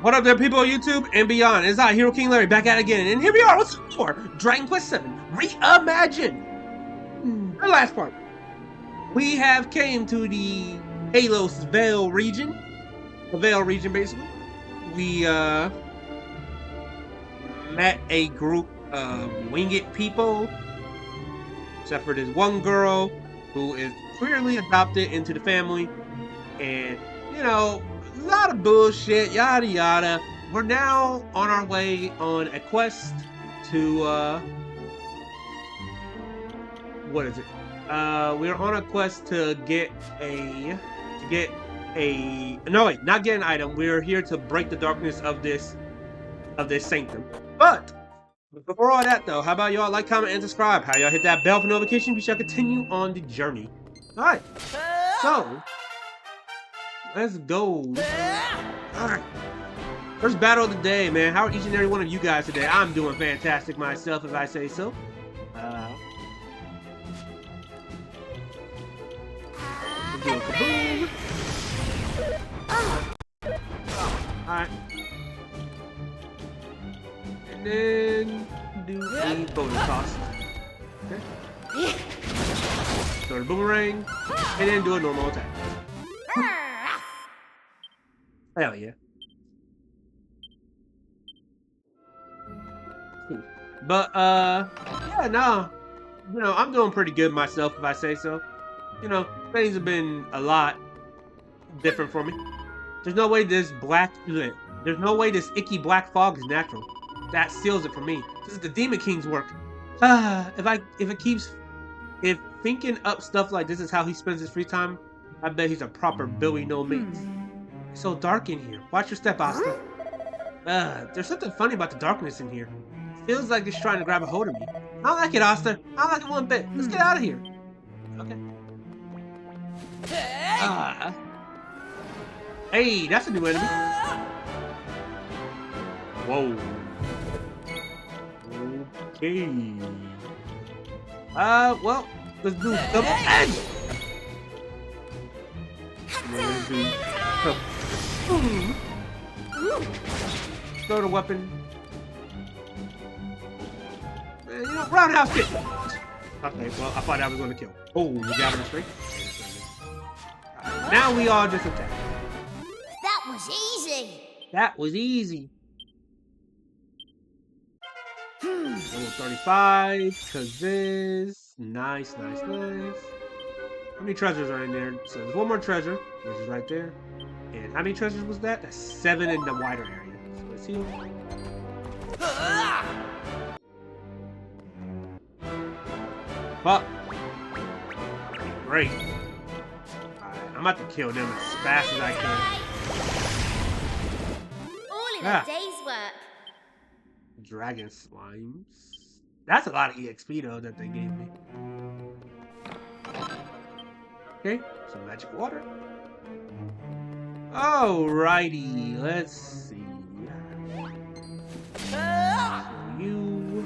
What up there, people on YouTube and beyond? It's I, Hero King Larry, back at it again. And here we are with some more Dragon Quest VII Reimagined. The last part. We have came to the Halos Veil region. The Veil region, basically. We met a group of winged people. Except for this one girl who is clearly adopted into the family. And, you know, a lot of bullshit, yada yada. We're now on our way on a quest to what is it? We're on a quest to get a no wait, not get an item. We're here to break the darkness of this sanctum. But before all that though, how about y'all like, comment, and subscribe? How y'all hit that bell for notification? We shall continue on the journey. Alright. So let's go. Alright. First battle of the day, man. How are each and every one of you guys today? I'm doing fantastic myself, if I say so. Do a kaboom. Alright. And then do a bonus toss. Okay. Throw the boomerang. And then do a normal attack. Hell yeah. But yeah, no. You know, I'm doing pretty good myself, if I say so. You know, things have been a lot different for me. There's no way this icky black fog is natural. That seals it for me. This is the Demon King's work. If thinking up stuff like this is how he spends his free time, I bet he's a proper Billy No Mates. It's so dark in here. Watch your step, Asta. There's something funny about the darkness in here. It feels like it's trying to grab a hold of me. I don't like it, Asta. I don't like it one bit. Let's get out of here. Okay. Hey, that's a new enemy. Whoa. Okay. Well, let's do double edge. Let's do kaboom. Throw the weapon. You know, roundhouse kick. Okay, well, I thought I was going to kill. Oh, you got him straight. Now we all just attack. That was easy. That was easy. Level 35, Kaziz. Nice, nice, nice. How many treasures are in there? So there's one more treasure, which is right there. And how many treasures was that? That's 7 in the wider area. So let's heal. Fuck. Great. I'm about to kill them as fast as I can. All in a day's work. Dragon slimes. That's a lot of EXP though that they gave me. Okay, some magic water. Alrighty, let's see. You.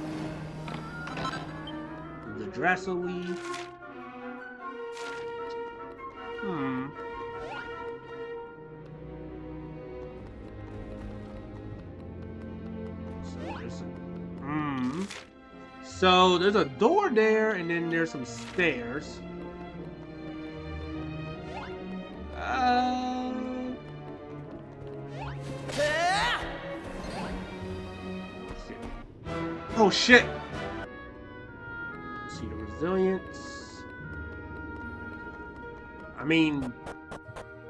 The Dresser leaf. So there's a door there, and then there's some stairs. Oh shit! Let's see the resilience. I mean,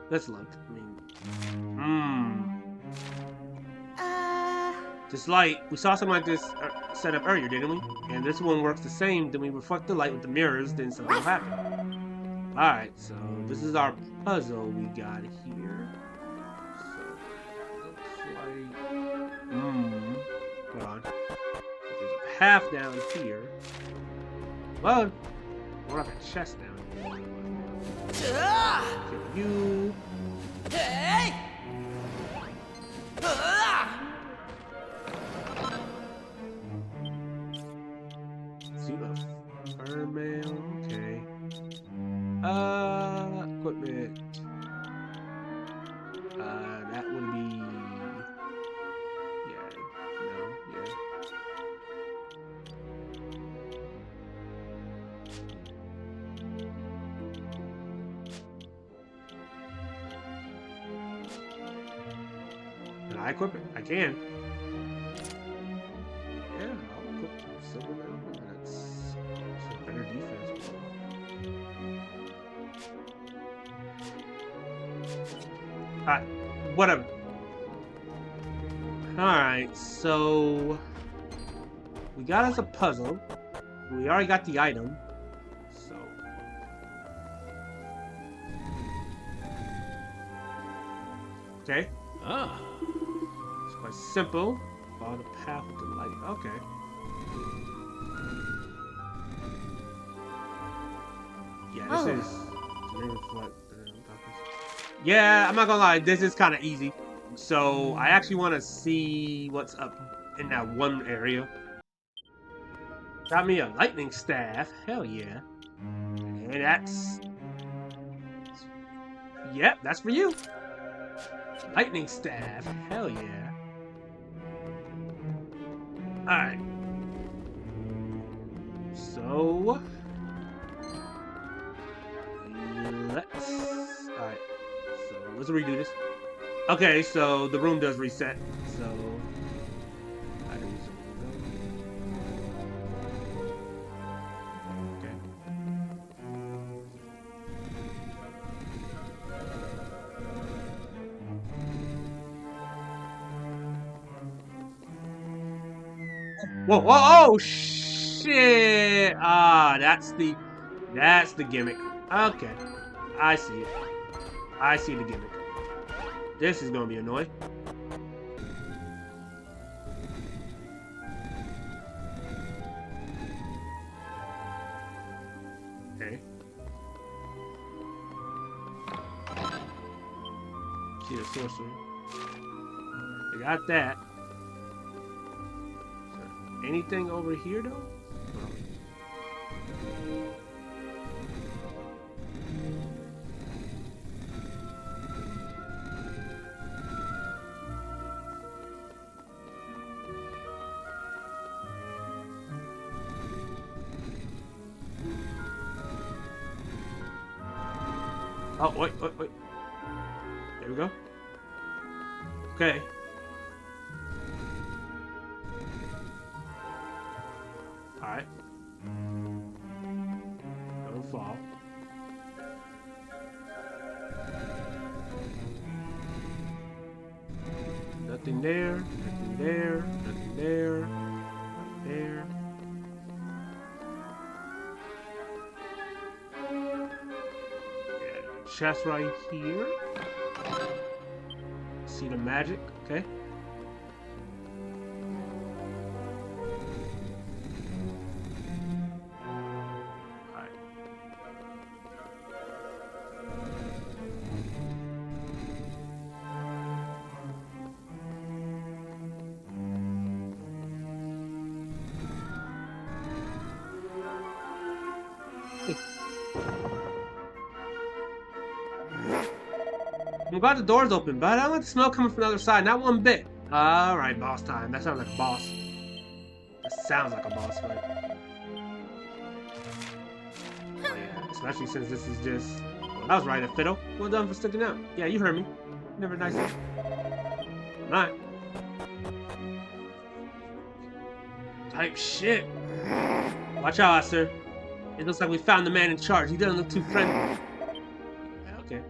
let's look. This light, we saw something like this set up earlier, didn't we? And this one works the same. Then we reflect the light with the mirrors, then something will happen. Alright, so this is our puzzle we got here. So, looks like... hold on. There's a path down here. Well, we're up a chest down here. Kill you. Mail, okay. Equipment. That would be I equip it? I can. Yeah, I'll equip silver now. That's better defense. Alright, whatever. Alright, so we got us a puzzle. We already got the item. So okay. Ah. It's quite simple. Follow the path with the light. Okay. Yeah, this is yeah, I'm not gonna lie, this is kind of easy. So I actually want to see what's up in that one area. Got me a lightning staff. Hell yeah. And that's... Yep, that's for you. Lightning staff. Hell yeah. Alright. So... let's... Alright. So let's redo this. Okay, so the room does reset. So... okay. Whoa, whoa, oh shit! Ah, that's the gimmick. Okay, I see it. I see the gimmick. This is gonna be annoying. Okay. See the sorcery. I got that. Anything over here though? Oh, wait. There we go. Okay. Alright. Don't fall. Nothing there, nothing there, nothing there, nothing there. Yeah, chest right here. See the magic, okay? I'm glad the door's open, but I don't like the smell coming from the other side. Not one bit. Alright, boss time. That sounds like a boss. That sounds like a boss fight. Oh yeah, especially since this is just... Well, that was right, a fiddle. Well done for sticking out. Yeah, you heard me. Never nice. Alright. Type shit. Watch out, sir. It looks like we found the man in charge. He doesn't look too friendly. Okay.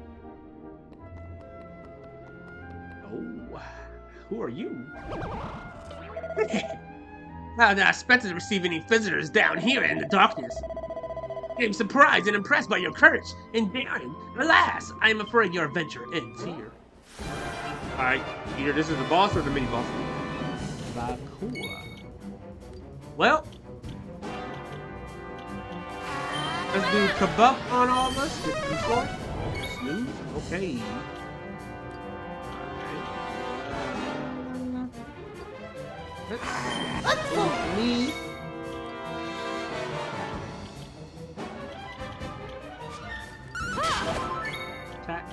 Oh, who are you? How did I expect to receive any visitors down here in the darkness? I'm surprised and impressed by your courage and daring. Alas, I am afraid your adventure ends here. Alright, either this is the boss or the mini boss. Bakua. Well, let's do kabuff on all of us. Before. Snooze. Okay. Let's go. Me. Attack.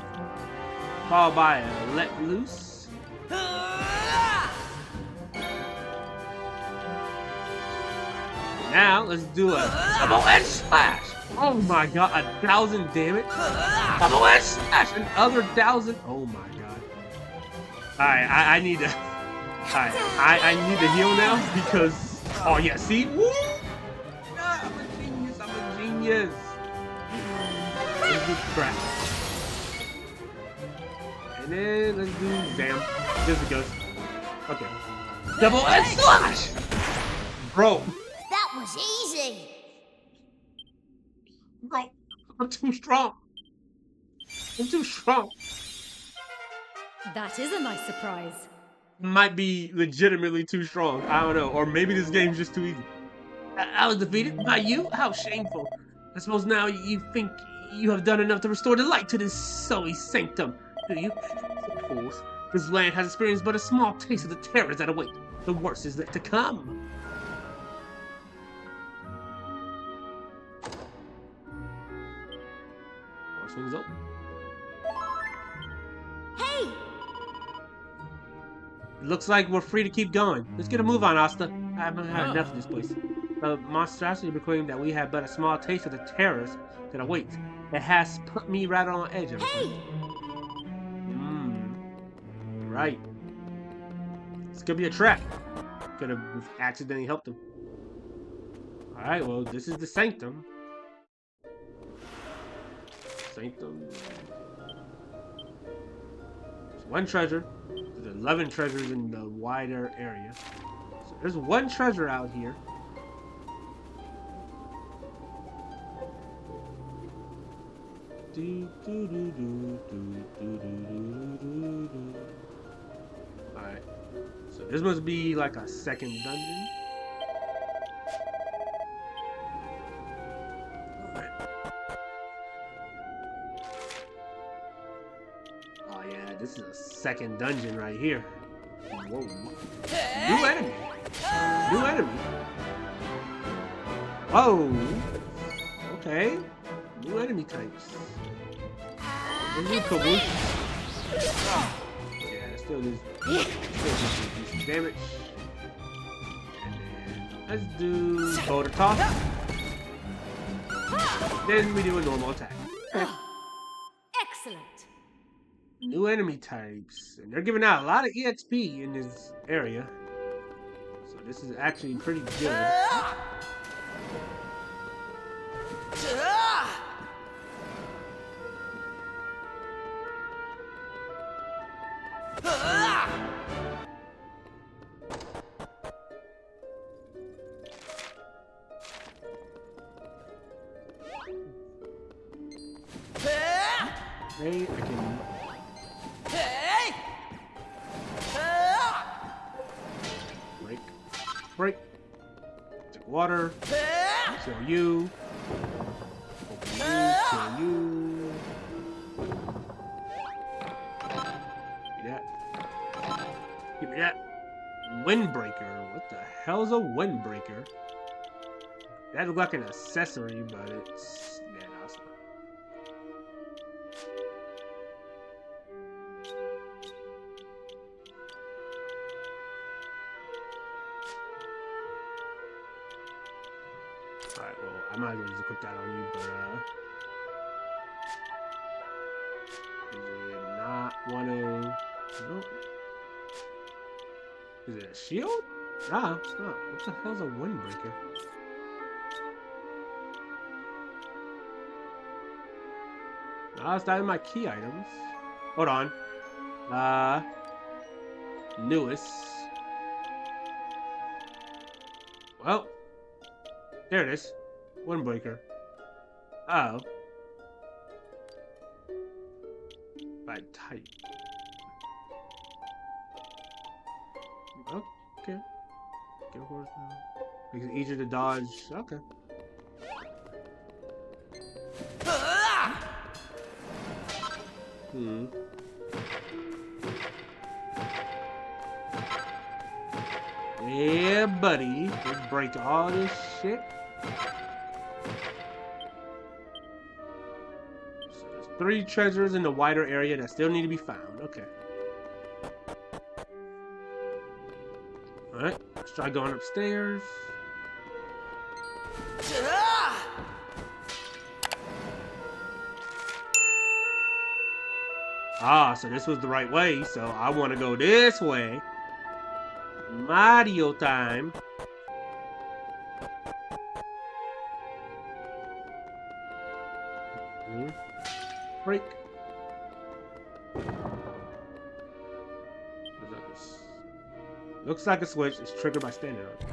Followed by a let loose. Now let's do a double edge slash. Oh my god, 1,000 damage. Double edge slash, another 1,000. Oh my god. Alright, I need to. Alright, I need to heal now because. Oh yeah, see? Woo! Ah, I'm a genius. I'm a genius. Let's do crap. And then let's do Zam. Just because. Okay. Double edge slash! Bro. That was easy. Bro, I'm too strong. I'm too strong. That is a nice surprise. Might be legitimately too strong. I don't know. Or maybe this game's just too easy. I was defeated by you? How shameful. I suppose now you think you have done enough to restore the light to this silly sanctum, do you? Fools. This land has experienced but a small taste of the terrors that await. The worst is yet to come. Door swings open. Hey, It looks like we're free to keep going. Let's get a move on, Asta. I haven't had enough of this place. The monstrosity proclaimed that we had but a small taste of the terrors that await. It has put me right on edge of it. hey. Right. This could be a trap. Could have accidentally helped him. Alright, well, this is the Sanctum. Sanctum. There's one treasure. There's 11 treasures in the wider area. So there's one treasure out here. Alright. So this must be like a second dungeon. Alright. Oh yeah, this is a second dungeon right here. Whoa. New enemy. New enemy. Oh. Okay. New enemy types. New caboose. Yeah, still needs some damage. And then let's do boulder toss. Then we do a normal attack. Excellent. New enemy types. And they're giving out a lot of EXP in this area. So this is actually pretty good. Okay, I can. Break. Break. Take water. Kill you. Open you. Kill you. Give me that. Give me that. Windbreaker. What the hell is a windbreaker? That looks like an accessory, but it's. Yeah, no, it's not. Alright, well, I might as well just equip that on you, but, is it not one of... Nope. Is it a shield? Nah, it's not. What the hell's a windbreaker? Nah, it's not in my key items. Hold on. Newest. Well, there it is. Windbreaker. Oh. By type. Okay. Get a horse now. Makes it easier to dodge. Okay. Yeah, buddy. Let's break all this shit. So there's 3 treasures in the wider area that still need to be found. Okay. Alright, let's try going upstairs. Ah, so this was the right way, so I want to go this way. Mario time. Break. Looks like a switch. It's triggered by standing on it.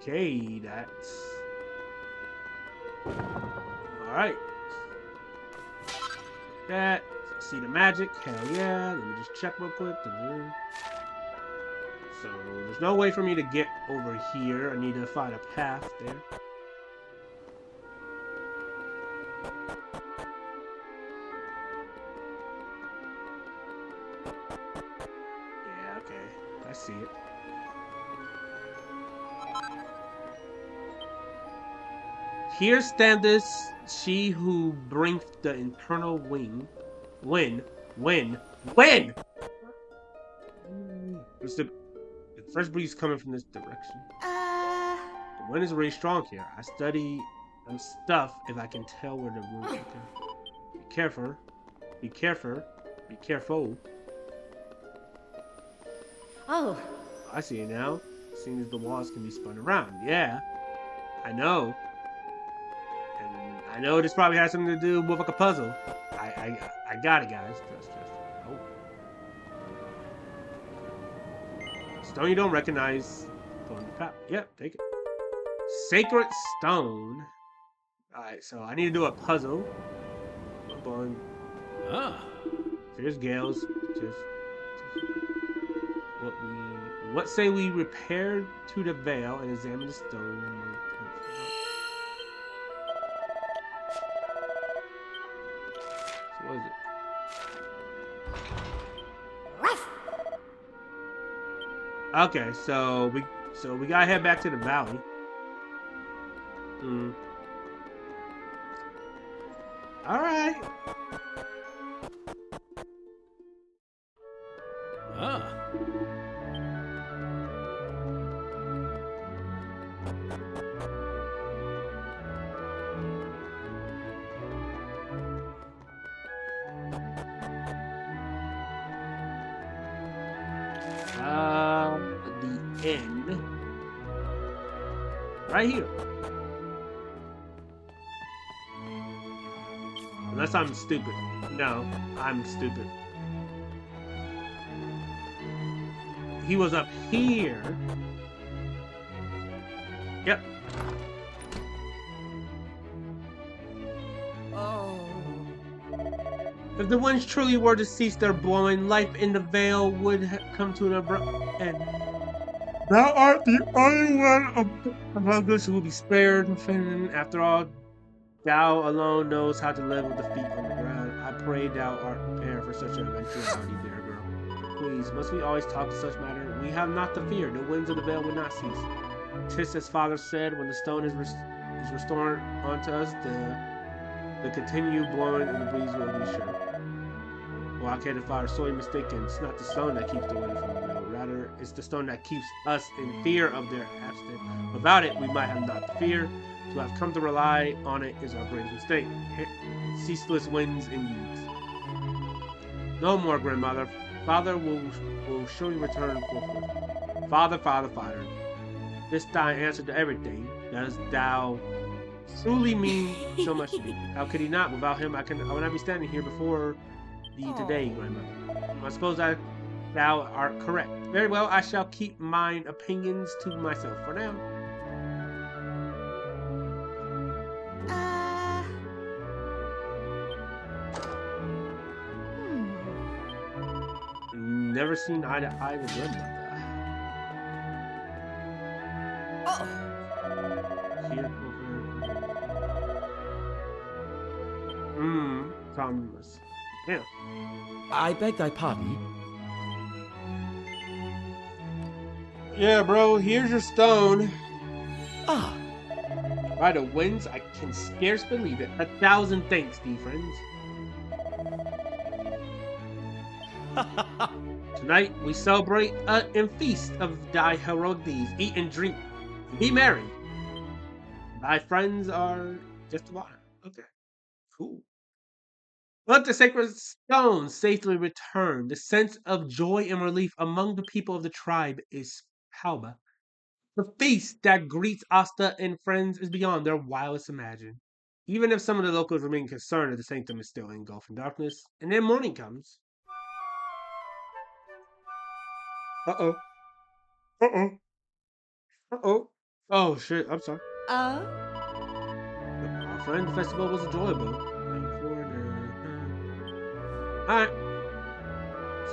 Okay, that's... Alright. That. See the magic. Hell yeah. Let me just check real quick. So, there's no way for me to get over here. I need to find a path there. Yeah, okay. I see it. Here standeth she who bringeth the eternal win. What's the first breeze coming from this direction? The wind is really strong here. I study stuff if I can tell where the wind is. Be careful. Be careful. Be careful. Oh. I see it now. Seeing as the walls can be spun around. Yeah. I know. And I know this probably has something to do with like a puzzle. I got it, guys. Just. Oh. Stone you don't recognize. Yep, take it. Sacred stone. Alright, so I need to do a puzzle. Up on. Here's Gales. What say we repair to the veil and examine the stone? So what is it? Okay, so we gotta head back to the valley. Alright. The end. Right here. Unless I'm stupid. No, I'm stupid. He was up here. Yep. If the winds truly were to cease their blowing, life in the vale would come to an abrupt end. Thou art the only one among us who will be spared. After all, thou alone knows how to live with the feet on the ground. I pray thou art prepared for such an eventuality, dear girl. Please, must we always talk to such matter? We have not to fear. The winds of the vale will not cease. 'Tis as father said, when the stone is restored unto us, the continued blowing and the breeze will be sure. Well, I can't if I are sorely mistaken. It's not the stone that keeps the wind from the veil. Rather, it's the stone that keeps us in fear of their absence. Without it, we might have not to fear. To have come to rely on it is our greatest mistake. Ceaseless winds indeed. No more, grandmother. Father will surely return forthwith. Father. This thy answer to everything. Does thou truly mean so much to me? How could he not? Without him, I would not be standing here before thee today, grandmother. I suppose thou art correct. Very well, I shall keep mine opinions to myself for now. Never seen eye to eye with grandmother. Here over. Thomas. Yeah. I beg thy pardon. Yeah, bro, here's your stone. Ah. By the winds, I can scarce believe it. 1,000 thanks, dear friends. Tonight, we celebrate and feast of thy heroic deeds. Eat and drink. Be merry. Thy friends are just water. Okay. Cool. But the sacred stones safely return. The sense of joy and relief among the people of the tribe is palpable. The feast that greets Asta and friends is beyond their wildest imagination. Even if some of the locals remain concerned that the sanctum is still engulfed in darkness, and then morning comes. Uh-oh. Uh-oh. Uh-oh. Oh, shit. I'm sorry. Our friend, the festival was enjoyable. Alright.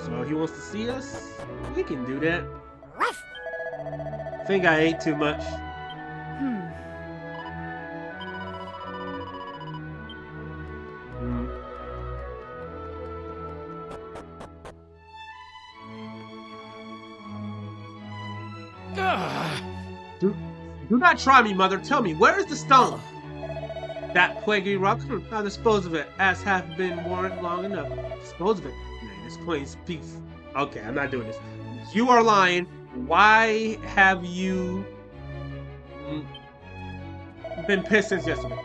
So he wants to see us? We can do that. Think I ate too much. Do not try me, mother. Tell me, where is the stone? That plaguey rock? I'll dispose of it, as hath been warrant long enough. Dispose of it? Man, this plain speaks. Okay, I'm not doing this. You are lying. Why have you been pissed since yesterday?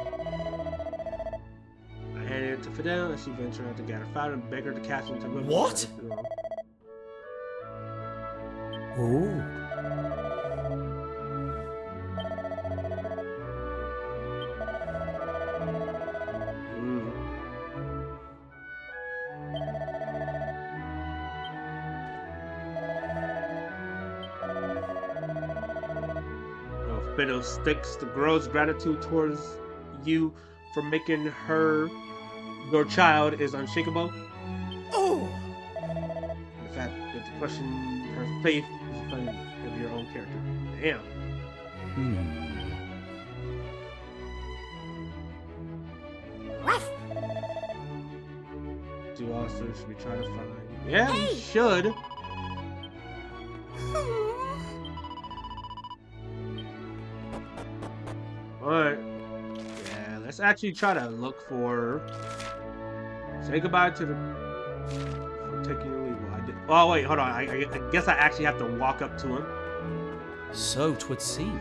I handed it to Fidel as she ventured out to gather fire and beg her to cast into the river. What? Oh. Fiddle sticks the girl's gratitude towards you for making her your child is unshakable. Oh! The fact that the question her faith is a function of your own character. Damn. Do also should we try to find? Yeah, we should. Alright. Yeah, let's actually try to look for. Say goodbye to the. For taking your leave. Well, I did. Oh, wait, hold on. I guess I actually have to walk up to him. So 'twould seem.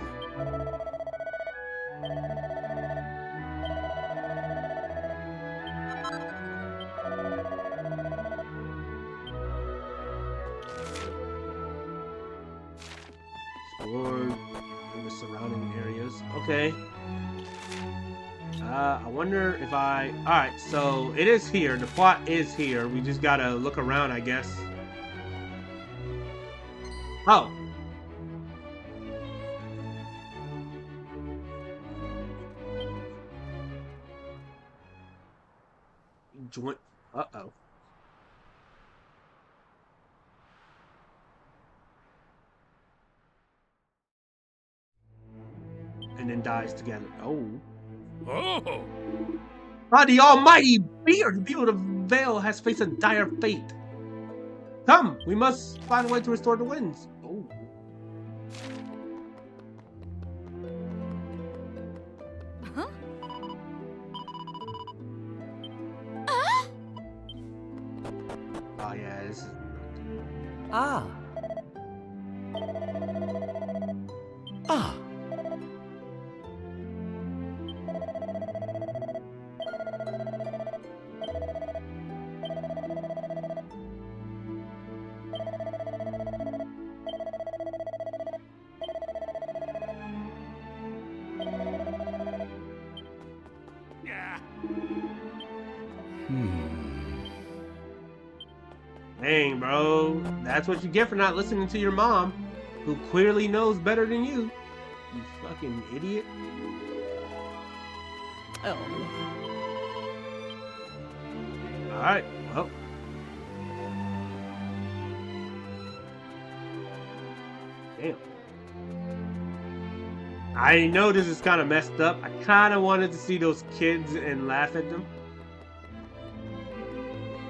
Explore in the surrounding areas. Okay. I wonder if I... Alright, so it is here. The plot is here. We just gotta look around, I guess. Oh. Joint... Uh-oh. And then dies together. Oh. Oh! By the almighty beard, the people of the Vale has faced a dire fate. Come, we must find a way to restore the winds. Oh. Huh? Oh yeah, this is... Ah. Ah. Dang, bro. That's what you get for not listening to your mom, who clearly knows better than you. You fucking idiot. Oh. Alright, well. Damn. I know this is kind of messed up. I kind of wanted to see those kids and laugh at them.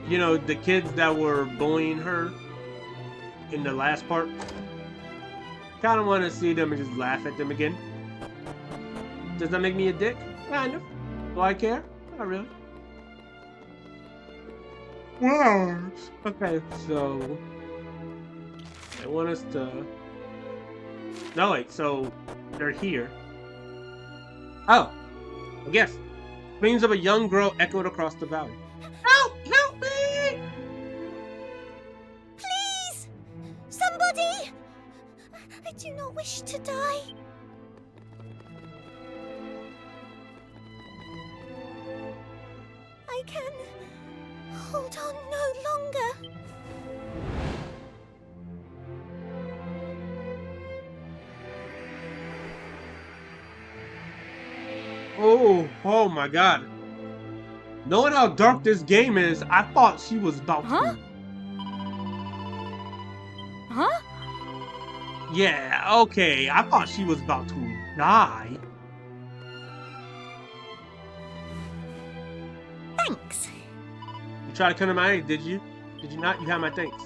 You know, the kids that were bullying her in the last part. Kind of want to see them and just laugh at them again. Does that make me a dick? Kind of. Do I care? Not really. Wow. Okay, so they want us to. No, wait. So they're here. Oh, I guess. Screams of a young girl echoed across the valley. Help! body! I do not wish to die. I can hold on no longer. Oh my god. Knowing how dark this game is, I thought she was about Huh? to. Huh? Yeah, okay. I thought she was about to die. Thanks. You tried to come to my aid, did you? Did you not? You have my thanks.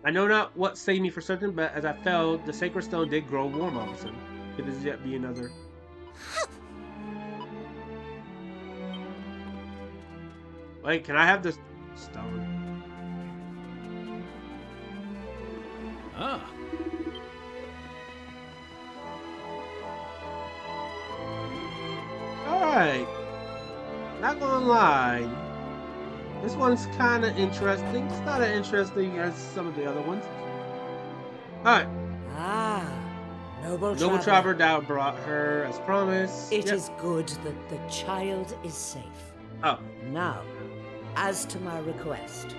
I know not what saved me for certain, but as I fell, the sacred stone did grow warm all of a sudden. Could this yet be another? Wait, can I have this stone? Ah. Alright. Not gonna lie. This one's kind of interesting. It's not as interesting as some of the other ones. Alright. Ah, noble Noble traveler. Traveler Dow brought her as promised. It Yep. is good that the child is safe. Oh. Now, as to my request,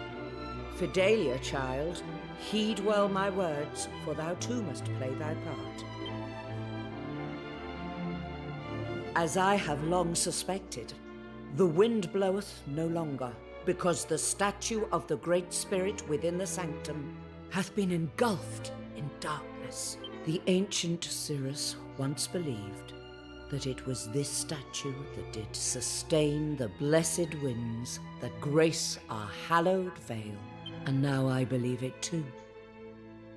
Fidelia, child, heed well my words, for thou too must play thy part. As I have long suspected, the wind bloweth no longer, because the statue of the Great Spirit within the Sanctum hath been engulfed in darkness. The ancient Cirrus once believed that it was this statue that did sustain the blessed winds that grace our hallowed vale, and now I believe it too.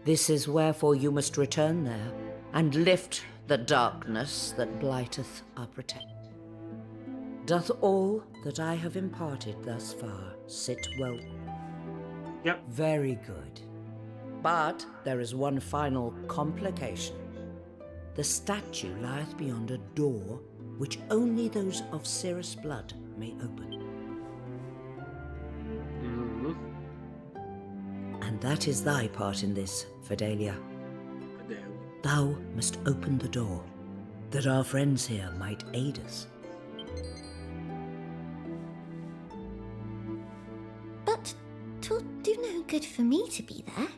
This is wherefore you must return there, and lift the darkness that blighteth our protect. Doth all that I have imparted thus far sit well? Yep. Very good. But there is one final complication. The statue lieth beyond a door which only those of Cirrus blood may open. And that is thy part in this, Fidelia. Thou must open the door, that our friends here might aid us. But 'twill do no good for me to be there.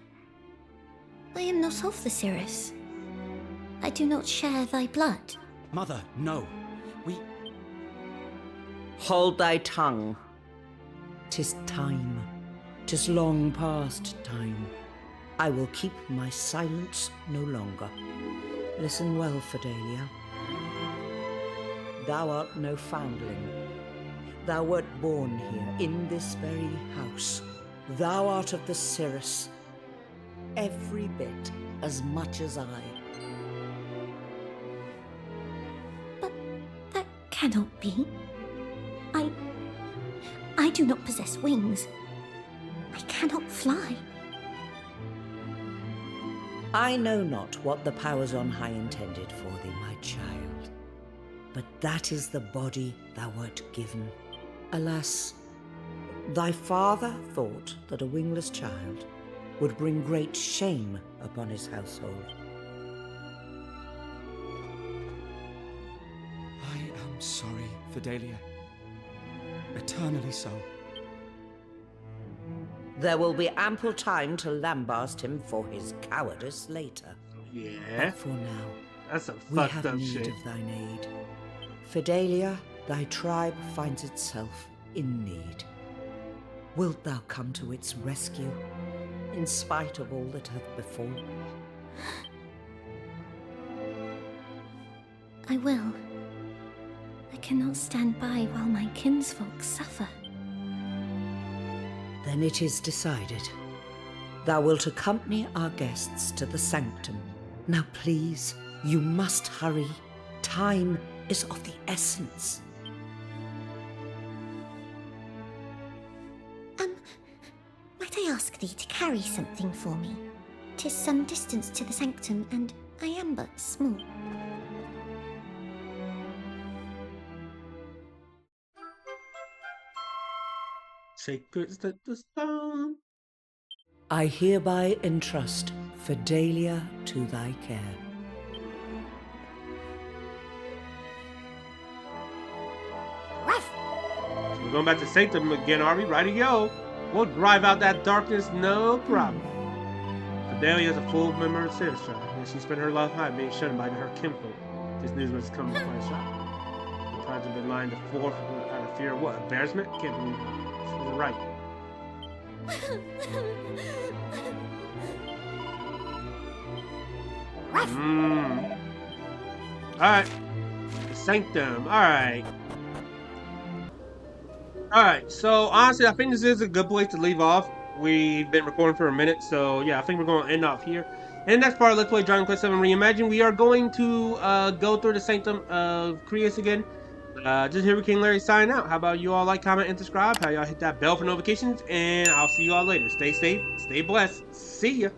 I am not of the Cirrus. I do not share thy blood. Mother, no. We... Hold thy tongue. 'Tis time. 'Tis long past time. I will keep my silence no longer. Listen well, Fidelia. Thou art no foundling. Thou wert born here, in this very house. Thou art of the Cirrus, every bit as much as I. But that cannot be. I do not possess wings. I cannot fly. I know not what the powers on high intended for thee, my child, but that is the body thou wert given. Alas, thy father thought that a wingless child would bring great shame upon his household. I am sorry, Fidelia. Eternally so. There will be ample time to lambast him for his cowardice later. Yeah. But for now, That's some we fucked have up need shit. of thine aid. Fidelia, thy tribe finds itself in need. Wilt thou come to its rescue, in spite of all that hath befallen? I will. I cannot stand by while my kinsfolk suffer. Then it is decided. Thou wilt accompany our guests to the Sanctum. Now please, you must hurry. Time is of the essence. Might I ask thee to carry something for me? 'Tis some distance to the Sanctum, and I am but small. Sacred the stone. I hereby entrust Fidelia to thy care. So we're going back to Sanctum again, are we? Righty yo. We'll drive out that darkness, no problem. Fidelia is a full member of Cirrus tribe, and she spent her life being shunned by her kinfolk. This news was coming quite a shock. The tribes have been lying to floor out of fear of what? Embarrassment? Can't believe she was right. Alright. Sanctum. Alright. Alright, so honestly, I think this is a good place to leave off. We've been recording for a minute, so yeah, I think we're going to end off here. In the next part of Let's Play Dragon Quest VII Reimagined, we are going to go through the Sanctum of Cirrus again. Just here with King Larry signing out. How about you all like, comment, and subscribe? How y'all hit that bell for notifications? And I'll see you all later. Stay safe, stay blessed. See ya.